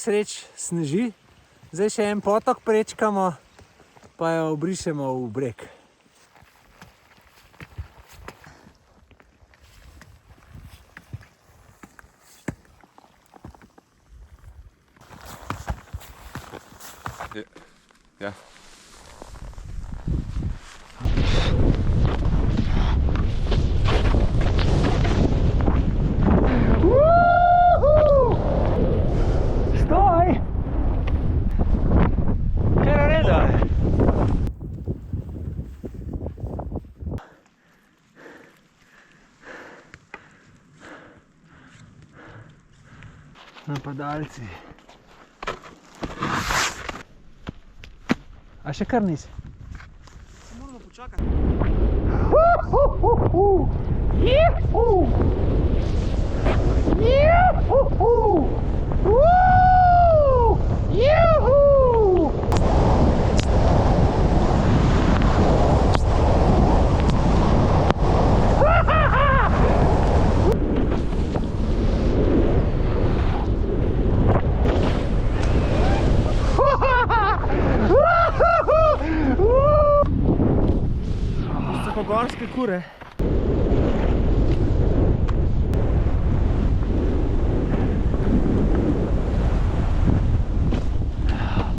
sreč sneži. Zdaj še en potok prečkamo, pa jo obrišemo v breg. Ja. Stoj! Kaj nareda? Napadalci. A še kar nisi? Se moramo počakati. Gorske kure.